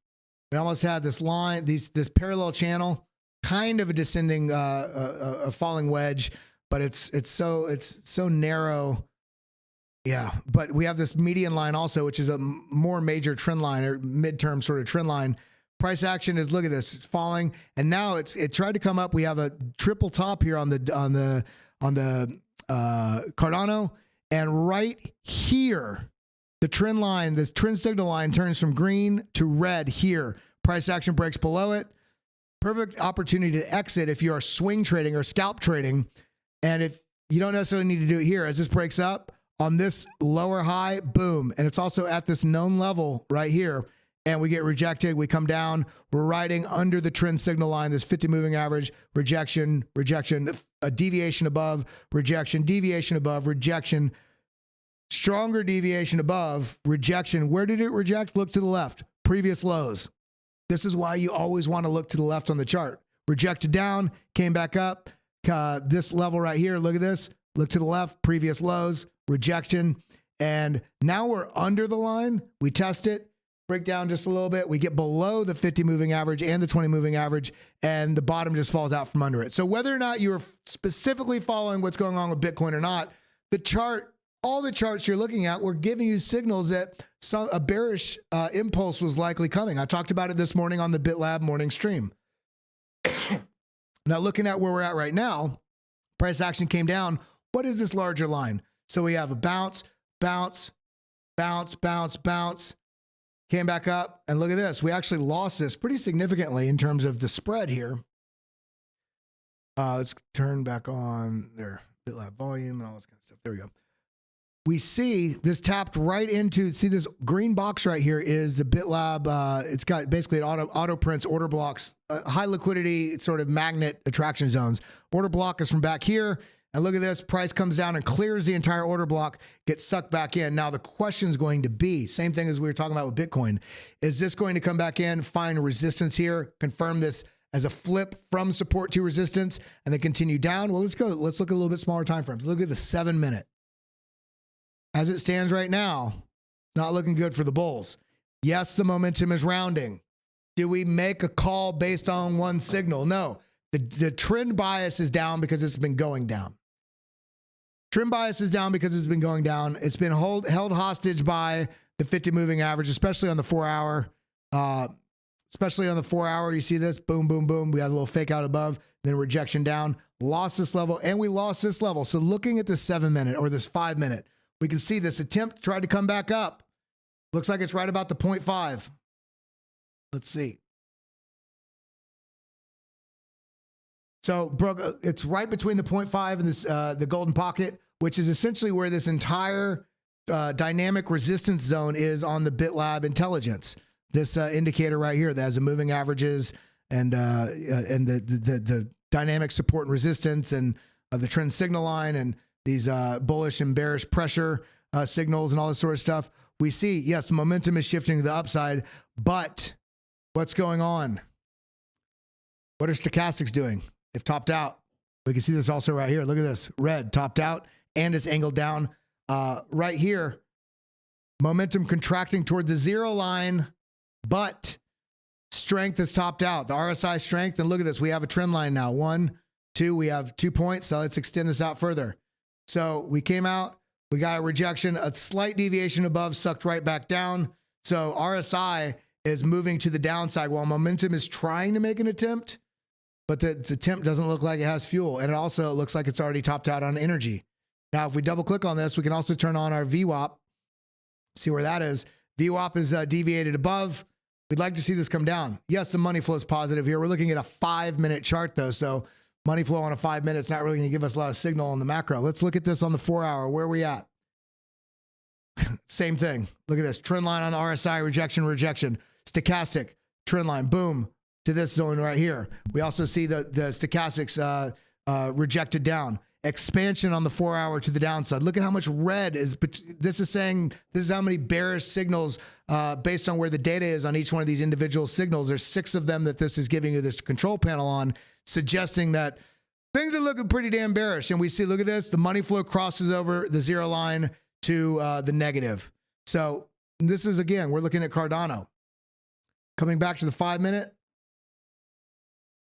We almost had this line, this parallel channel, kind of a descending, a falling wedge, but it's so narrow. Yeah, but we have this median line also, which is a more major trend line or midterm sort of trend line. Price action is, look at this, it's falling, and now it tried to come up. We have a triple top here on the Cardano, and right here, the trend line, the trend signal line turns from green to red here. Price action breaks below it. Perfect opportunity to exit if you are swing trading or scalp trading, and if you don't necessarily need to do it here, as this breaks up on this lower high, boom. And it's also at this known level right here. And we get rejected. We come down. We're riding under the trend signal line, this 50 moving average, rejection, rejection, a deviation above, rejection, deviation above, rejection, stronger deviation above, rejection. Where did it reject? Look to the left. Previous lows. This is why you always want to look to the left on the chart. Rejected down, came back up. This level right here, look at this. Look to the left, previous lows, rejection, and now we're under the line. We test it. break down just a little bit. We get below the 50 moving average and the 20 moving average, and the bottom just falls out from under it. So whether or not you're specifically following what's going on with Bitcoin or not, the chart, all the charts you're looking at, were giving you signals that a bearish impulse was likely coming. I talked about it this morning on the BitLab morning stream. Now, looking at where we're at right now, price action came down. What is this larger line? So we have a bounce, bounce, bounce, bounce, bounce, came back up, and look at this. We actually lost this pretty significantly in terms of the spread here. Let's turn back on their BitLab volume and all this kind of stuff. There we go. We see this tapped right into, see this green box right here is the BitLab. It's got basically auto prints, order blocks, high liquidity sort of magnet attraction zones. Order block is from back here. And look at this, price comes down and clears the entire order block, gets sucked back in. Now the question is going to be, same thing as we were talking about with Bitcoin. Is this going to come back in, find resistance here, confirm this as a flip from support to resistance, and then continue down? Well, let's go. Let's look at a little bit smaller time frames. Look at the 7 minute. As it stands right now, not looking good for the bulls. Yes, the momentum is rounding. Do we make a call based on one signal? No. The trend bias is down because it's been going down. Trend bias is down because it's been going down. It's been held hostage by the 50 moving average, especially on the 4 hour. Especially on the 4 hour, you see this, boom, boom, boom. We had a little fake out above, then rejection down, lost this level, and we lost this level. So looking at this 7 minute or this 5 minute, we can see this attempt tried to come back up. Looks like it's right about the 0.5. Let's see. So it's right between the 0.5 and this, the golden pocket, which is essentially where this entire dynamic resistance zone is on the BitLab intelligence. This indicator right here that has the moving averages and the dynamic support and resistance and the trend signal line and these bullish and bearish pressure signals and all this sort of stuff. We see, yes, momentum is shifting to the upside, but what's going on? What are stochastics doing? They've topped out. We can see this also right here. Look at this. Red topped out and it's angled down. Right here, momentum contracting toward the zero line, but strength is topped out. The RSI strength, and look at this. We have a trend line now. 1, 2, we have 2 points. So let's extend this out further. So we came out, we got a rejection, a slight deviation above, sucked right back down. So RSI is moving to the downside while momentum is trying to make an attempt. But the attempt doesn't look like it has fuel. And it also looks like it's already topped out on energy. Now, if we double click on this, we can also turn on our VWAP, see where that is. VWAP is deviated above. We'd like to see this come down. Yes, the money flow is positive here. We're looking at a 5 minute chart though. So money flow on a 5 minutes, not really gonna give us a lot of signal on the macro. Let's look at this on the 4 hour. Where are we at? Same thing. Look at this trend line on RSI, rejection, rejection. Stochastic, trend line, boom. To this zone right here. We also see the stochastics rejected down. Expansion on the 4 hour to the downside. Look at how much red is. This is saying this is how many bearish signals based on where the data is on each one of these individual signals. There's 6 of them that this is giving you this control panel on, suggesting that things are looking pretty damn bearish. And we see, look at this, the money flow crosses over the zero line to the negative. So this is, again, we're looking at Cardano. Coming back to the 5 minute.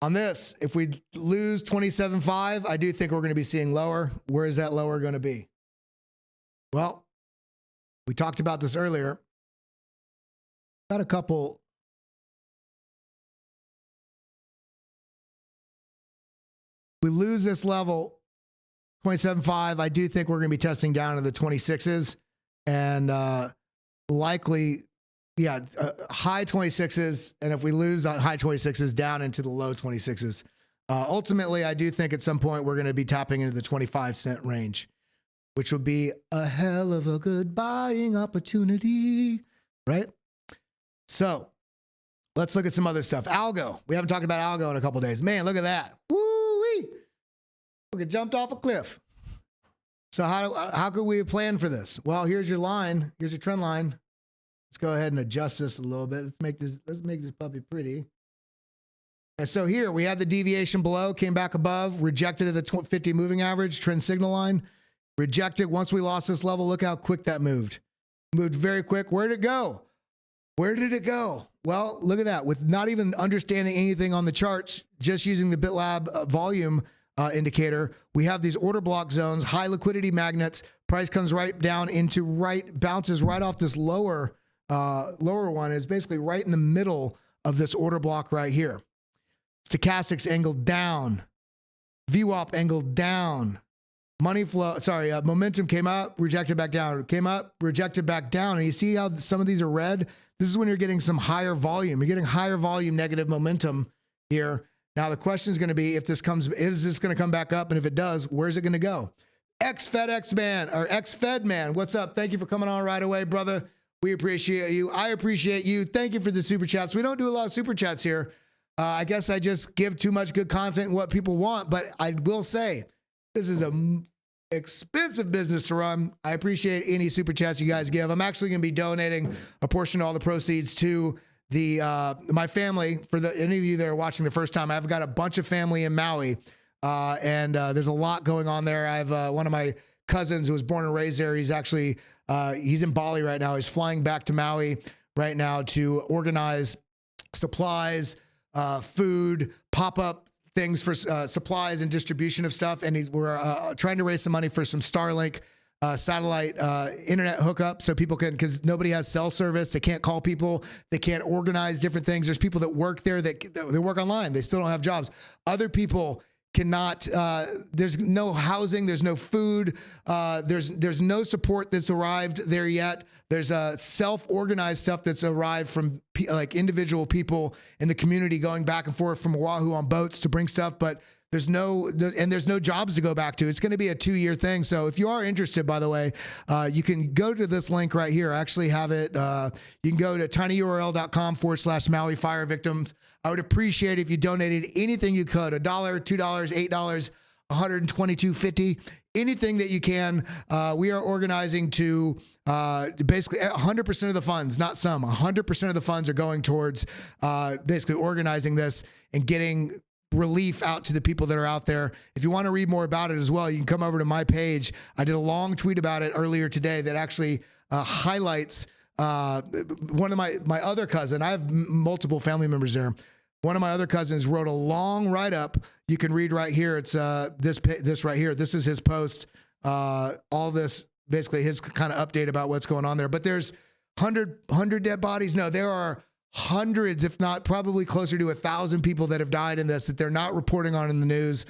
On this, if we lose 27.5, I do think we're going to be seeing lower. Where is that lower going to be? Well, we talked about this earlier. Got a couple. We lose this level, 27.5. I do think we're going to be testing down to the 26s and likely. Yeah, high 26s, and if we lose high 26s, down into the low 26s. Ultimately, I do think at some point we're going to be tapping into the 25-cent range, which would be a hell of a good buying opportunity, right? So let's look at some other stuff. Algo. We haven't talked about algo in a couple of days. Man, look at that. Woo-wee. Look, it jumped off a cliff. So how could we plan for this? Well, here's your line. Here's your trend line. Let's go ahead and adjust this a little bit. Let's make this puppy pretty. And so here we had the deviation below, came back above, rejected at the 50 moving average, trend signal line, rejected. Once we lost this level, look how quick that moved. Moved very quick. Where'd it go? Where did it go? Well, look at that. With not even understanding anything on the charts, just using the BitLab volume indicator, we have these order block zones, high liquidity magnets. Price comes right down into bounces right off this lower one. It's basically right in the middle of this order block right here. Stochastics angled down. VWAP angled down. Money flow, momentum came up, rejected back down. Came up, rejected back down. And you see how some of these are red? This is when you're getting some higher volume. You're getting higher volume negative momentum here. Now the question is going to be, if this comes, is this going to come back up? And if it does, where's it going to go? Ex-FedEx man, or ex-Fed man, what's up? Thank you for coming on right away, brother. We appreciate you. I appreciate you. Thank you for the super chats. We don't do a lot of super chats here. I guess I just give too much good content and what people want, but I will say this is a expensive business to run. I appreciate any super chats you guys give. I'm actually going to be donating a portion of all the proceeds to the my family. For any of you that are watching the first time, I've got a bunch of family in Maui, and there's a lot going on there. I have one of my cousins who was born and raised there. He's actually he's in Bali right now. He's flying back to Maui right now to organize supplies, food, pop-up things for supplies and distribution of stuff. And we're trying to raise some money for some Starlink satellite internet hookup, so people can, because nobody has cell service. They can't call people. They can't organize different things. There's people that work there that they work online. They still don't have jobs. Other people cannot, there's no housing, there's no food, there's no support that's arrived there yet. There's self-organized stuff that's arrived from like individual people in the community going back and forth from Oahu on boats to bring stuff, but there's no jobs to go back to. It's going to be a 2-year thing. So if you are interested, by the way, you can go to this link right here. I actually have it. You can go to tinyurl.com/Maui fire victims. I would appreciate if you donated anything you could, $1, $2, $8, $122.50, anything that you can. We are organizing to basically 100% of the funds, not some, 100% of the funds are going towards basically organizing this and getting relief out to the people that are out there. If you want to read more about it as well, you can come over to my page. I did a long tweet about it earlier today that actually highlights one of my other cousin. I have multiple family members there. One of my other cousins wrote a long write-up. You can read right here. It's this right here. This is his post. All this, basically his kind of update about what's going on there. But there's 100 dead bodies. No, there are hundreds, if not probably closer to 1,000 people that have died in this that they're not reporting on in the news.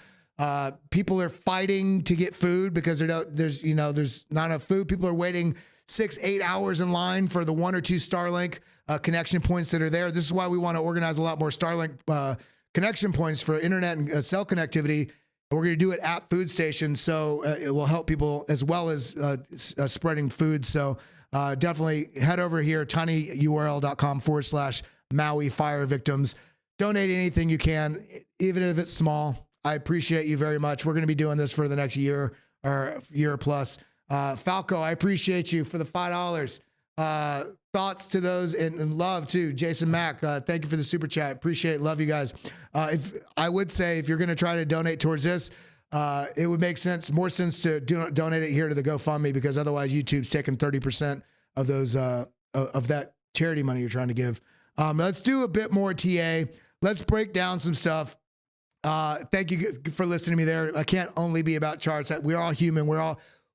People are fighting to get food because there's not enough food. People are waiting 6-8 hours in line for the 1 or 2 Starlink connection points that are there. This is why we want to organize a lot more Starlink connection points for internet and cell connectivity. And we're going to do it at food stations, so it will help people as well as spreading food. So definitely head over here, tinyurl.com/Maui fire victims. Donate anything you can, even if it's small. I appreciate you very much. We're going to be doing this for the next year or year plus. Falco, I appreciate you for the $5. Thoughts to those and love too. Jason Mack, thank you for the super chat. Appreciate it. Love you guys. I would say if you're going to try to donate towards this, it would make more sense to donate it here to the GoFundMe, because otherwise YouTube's taking 30% of those of that charity money you're trying to give. Let's do a bit more TA. Let's break down some stuff. Thank you for listening to me there. I can't only be about charts. We're all human.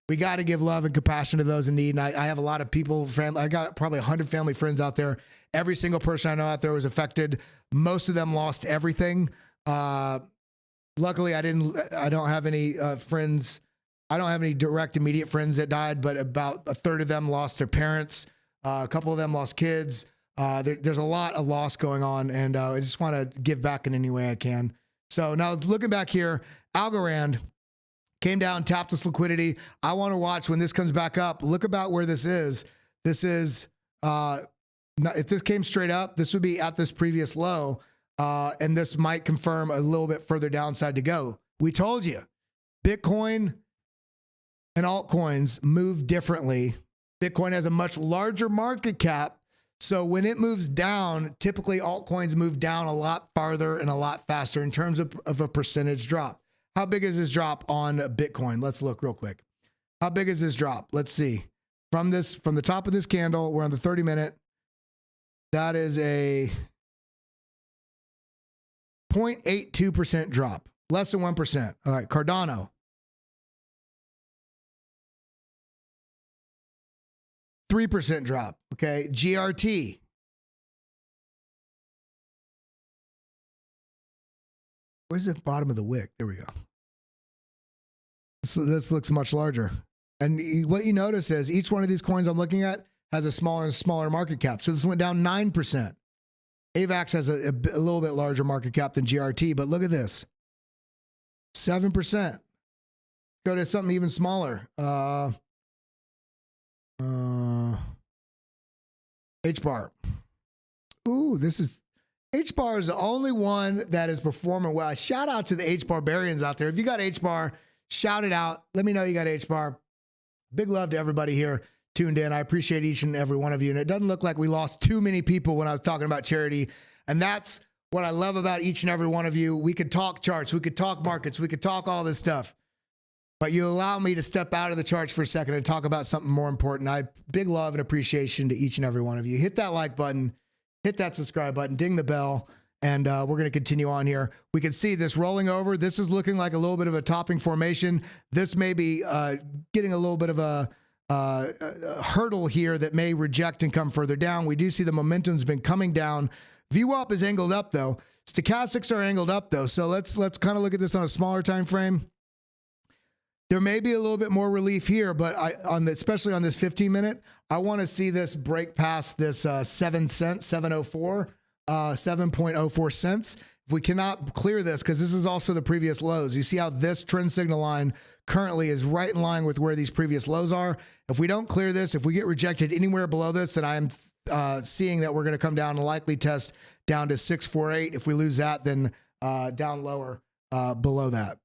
We got to give love and compassion to those in need. And I have a lot of people, I got probably 100 family friends out there. Every single person I know out there was affected. Most of them lost everything. Luckily, I don't have any friends. I don't have any direct immediate friends that died, but about a third of them lost their parents. A couple of them lost kids. There's a lot of loss going on, and I just want to give back in any way I can. So now looking back here, Algorand came down, tapped this liquidity. I want to watch when this comes back up. Look about where this is. This is, if this came straight up, this would be at this previous low. And this might confirm a little bit further downside to go. We told you, Bitcoin and altcoins move differently. Bitcoin has a much larger market cap. So when it moves down, typically altcoins move down a lot farther and a lot faster in terms of a percentage drop. How big is this drop on Bitcoin? Let's look real quick. How big is this drop? Let's see. From the top of this candle, we're on the 30-minute. That is a 0.82% drop, less than 1%. All right, Cardano. 3% drop. Okay, GRT. Where's the bottom of the wick? There we go. So this looks much larger. And what you notice is each one of these coins I'm looking at has a smaller and smaller market cap. So this went down 9%. AVAX has a little bit larger market cap than GRT, but look at this. 7%. Go to something even smaller. H-bar. Ooh, this is... H-bar is the only one that is performing well. Shout out to the H-barbarians out there. If you got H-bar, shout it out. Let me know you got H-bar. Big love to everybody here tuned in. I appreciate each and every one of you. And it doesn't look like we lost too many people when I was talking about charity. And that's what I love about each and every one of you. We could talk charts. We could talk markets. We could talk all this stuff. But you allow me to step out of the charts for a second and talk about something more important. Big love and appreciation to each and every one of you. Hit that like button. Hit that subscribe button, ding the bell, and we're going to continue on here. We can see this rolling over. This is looking like a little bit of a topping formation. This may be getting a little bit of a hurdle here that may reject and come further down. We do see the momentum's been coming down. VWAP is angled up, though. Stochastics are angled up, though. So let's kind of look at this on a smaller time frame. There may be a little bit more relief here, but especially on this 15-minute, I want to see this break past this 7 cents, 704, 7.04 cents. If we cannot clear this, because this is also the previous lows, you see how this trend signal line currently is right in line with where these previous lows are. If we don't clear this, if we get rejected anywhere below this, then I'm seeing that we're going to come down and likely test down to 648. If we lose that, then down lower below that.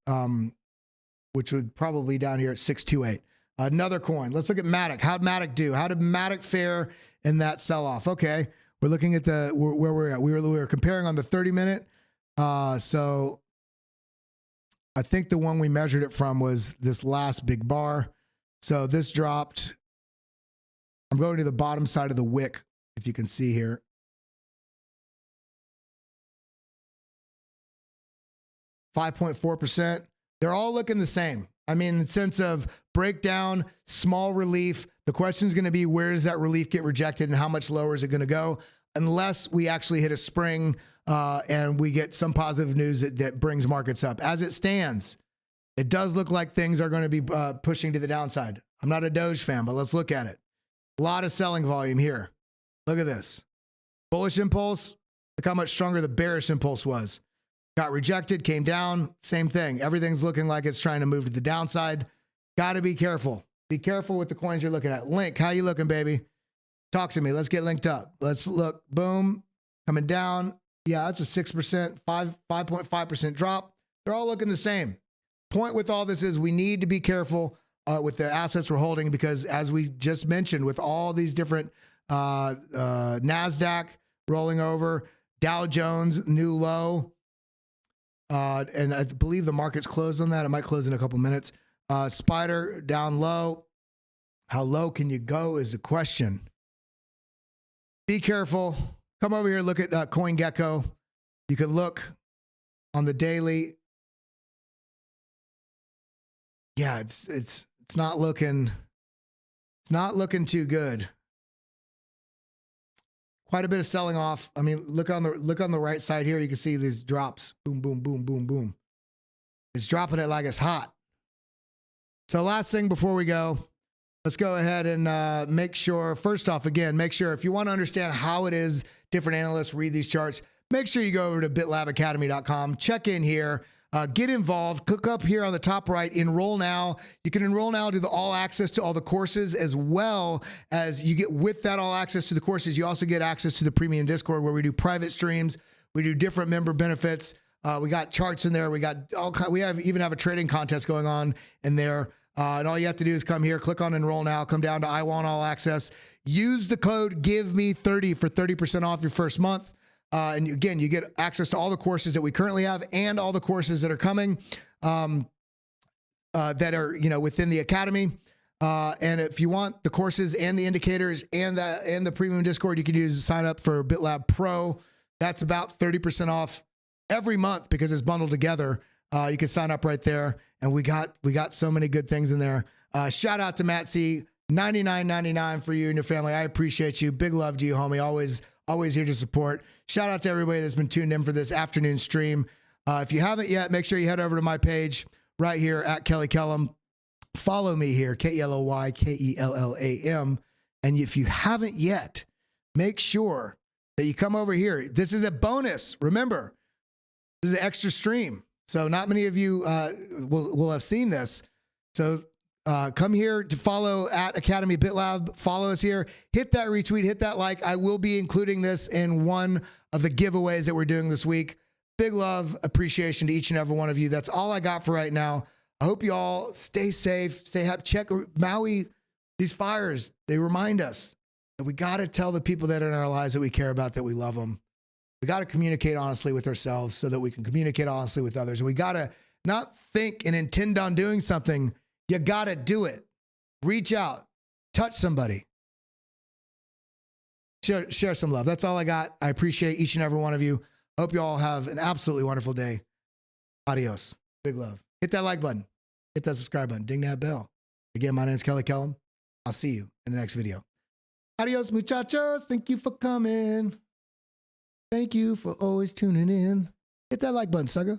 Which would probably down here at 628. Another coin. Let's look at Matic. How'd Matic do? How did Matic fare in that sell-off? Okay, we're looking at where we're at. We were comparing on the 30-minute. So I think the one we measured it from was this last big bar. So this dropped. I'm going to the bottom side of the wick, if you can see here. 5.4%. They're all looking the same. I mean, in the sense of breakdown, small relief. The question is going to be, where does that relief get rejected and how much lower is it going to go? Unless we actually hit a spring and we get some positive news that brings markets up. As it stands, it does look like things are going to be pushing to the downside. I'm not a Doge fan, but let's look at it. A lot of selling volume here. Look at this. Bullish impulse. Look how much stronger the bearish impulse was. Got rejected, came down, same thing. Everything's looking like it's trying to move to the downside. Got to be careful. Be careful with the coins you're looking at. Link, how you looking, baby? Talk to me. Let's get linked up. Let's look. Boom. Coming down. Yeah, that's a 6%, 5.5% drop. They're all looking the same. Point with all this is we need to be careful with the assets we're holding because as we just mentioned, with all these different NASDAQ rolling over, Dow Jones, new low, and I believe the market's closed on that. It might close in a couple minutes. Spider down low. How low can you go is the question. Be careful. Come over here, look at CoinGecko. You can look on the daily. Yeah, it's not looking too good. Quite a bit of selling off. I mean, look on the right side here. You can see these drops. Boom, boom, boom, boom, boom. It's dropping it like it's hot. So last thing before we go, let's go ahead and make sure, first off, again, make sure if you want to understand how it is different analysts read these charts, make sure you go over to bitlabacademy.com, check in here, get involved, click up here on the top right, enroll now. You can enroll now to the all access to all the courses, as well as you get with that all access to the courses. You also get access to the premium Discord where we do private streams. We do different member benefits. We got charts in there. We got even have a trading contest going on in there. And all you have to do is come here, click on enroll now, come down to I want all access, use the code GIVEME30 for 30% off your first month. And again, you get access to all the courses that we currently have and all the courses that are coming that are, within the academy. And if you want the courses and the indicators and the premium Discord, you can sign up for BitLab Pro. That's about 30% off every month because it's bundled together. You can sign up right there, and we got so many good things in there. Shout out to Matt C. $99.99 for you and your family. I appreciate you. Big love to you, homie. Always here to support. Shout out to everybody that's been tuned in for this afternoon stream. If you haven't yet, make sure you head over to my page right here at Kelly Kellam. Follow me here, KELLYKELLAM. And if you haven't yet, make sure that you come over here. This is a bonus. Remember, this is an extra stream. So not many of you will have seen this. So come here to follow at Academy BitLab. Follow us here. Hit that retweet. Hit that like. I will be including this in one of the giveaways that we're doing this week. Big love, appreciation to each and every one of you. That's all I got for right now. I hope you all stay safe, stay happy. Check Maui. These fires, they remind us that we got to tell the people that are in our lives that we care about, that we love them. We got to communicate honestly with ourselves so that we can communicate honestly with others. And we got to not think and intend on doing something. You got to do it. Reach out. Touch somebody. Share some love. That's all I got. I appreciate each and every one of you. Hope you all have an absolutely wonderful day. Adios. Big love. Hit that like button. Hit that subscribe button. Ding that bell. Again, my name is Kelly Kellam. I'll see you in the next video. Adios, muchachos. Thank you for coming. Thank you for always tuning in. Hit that like button, sucker.